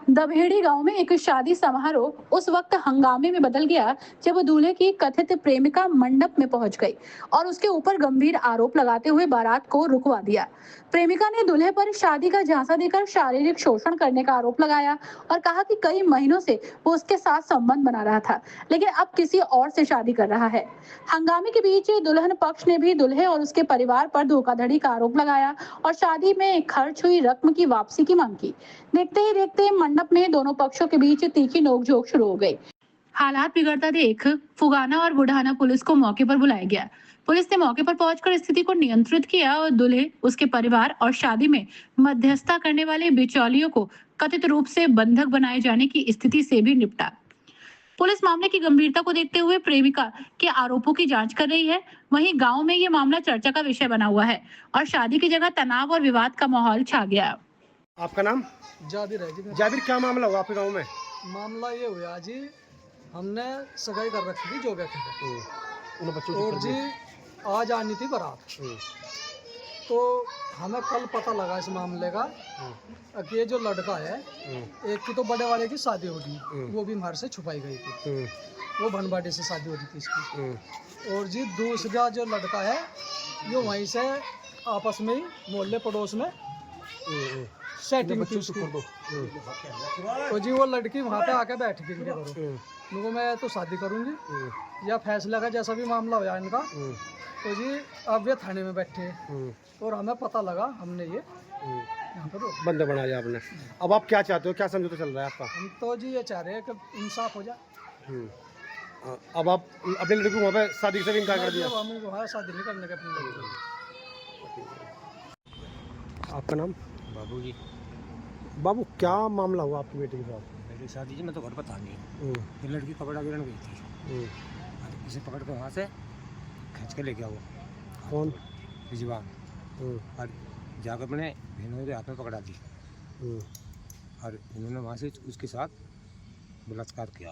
दभेड़ी गांव में एक शादी समारोह उस वक्त हंगामे में बदल गया जब दूल्हे की कथित प्रेमिका मंडप में पहुंच गई और उसके ऊपर गंभीर आरोप लगाते हुए बारात को रुकवा दिया। प्रेमिका ने दूल्हे पर शादी का झांसा देकर शारीरिक शोषण करने का आरोप लगाया और कहा कि कई महीनों से वो उसके साथ संबंध बना रहा था, लेकिन अब किसी और से शादी कर रहा है। हंगामे के बीच दुल्हन पक्ष ने भी दूल्हे और उसके परिवार पर धोखाधड़ी का आरोप लगाया और शादी में खर्च हुई रकम की वापसी की मांग की। देखते ही देखते मंडप में दोनों पक्षों के बीच तीखी नोकझोंक शुरू हो गई। हालात बिगड़ता देख फुगाना और बुढ़ाना पुलिस को मौके पर बुलाया गया। पुलिस ने मौके पर पहुंचकर स्थिति को नियंत्रित किया और दूल्हे, उसके परिवार और शादी में मध्यस्थता करने वाले बिचौलियों को कथित रूप से बंधक बनाए जाने की स्थिति से भी निपटा। पुलिस मामले की गंभीरता को देखते हुए प्रेमिका के आरोपों की जांच कर रही है। वहीं गांव में ये मामला चर्चा का विषय बना हुआ है और शादी की जगह तनाव और विवाद का माहौल छा गया। आपका नाम? जाबिर है जी। जाबिर, क्या मामला हुआ आपके गांव में? मामला ये हुआ जी, हमने सगाई कर रखी थी जो बैठे थे उन बच्चों और जी आज आनी थी बारात। तो हमें कल पता लगा इस मामले का कि ये जो लड़का है, एक की तो बड़े वाले की शादी हो गई, वो भी हमारे से छुपाई गई थी, वो भनबाड़ी से शादी हो रही थी इसकी। और जी दूसरा जो लड़का है जो वहीं से आपस में ही मोहल्ले पड़ोस में सेटिंग थी उसकी। तो जी वो लड़की वहाँ पे आके बैठ गई इनके घरों। उनको मैं तो शादी करूँगी या फैसला का जैसा भी मामला होया इनका। तो जी अब ये थाने में बैठे और हमें पता लगा, हमने ये यहाँ पर बंद बना दिया आपने। अब आप क्या चाहते हो, क्या समझौता चल रहा है आपका? हम तो जी ये चाह रहे हैं कि इंसाफ हो जाए। अब आप अपनी लड़की को वहाँ पे शादी से भी इनकार कर दिया? हम वहाँ शादी नहीं करने का अपनी लड़की। आपका नाम? बाबू जी। बाबू, क्या मामला हुआ आपकी बेटी के साथ? मेरी शादी जी, मैं तो घर पर था नहीं। ये लड़की कपड़ा गिरन गई थी, इसे पकड़ के वहाँ से खींच के ले गया वो। कौन? रिजवान। और जाकर मैंने बहनों के हाथ में पकड़ा दी और इन्होंने वहाँ से उसके साथ बलात्कार किया।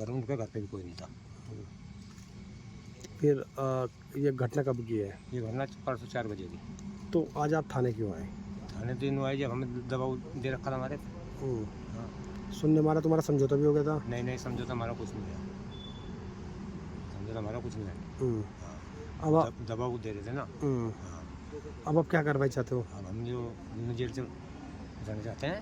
उनके घर पे भी कोई नहीं था। फिर ये घटना कब की है? ये घटना परसों 4 बजे की। तो आज आप थाने क्यों आए? थाने तो इन आए जब हमें दबाव दे रखा था हमारे। हाँ। सुनने मारा तुम्हारा समझौता भी हो गया था? नहीं, समझौता हमारा कुछ नहीं है, समझौता हमारा कुछ नहीं है। अब दबाव दे रहे थे ना। अब आप क्या कार्रवाई चाहते हो? अब हम जो जेल से जाना चाहते हैं।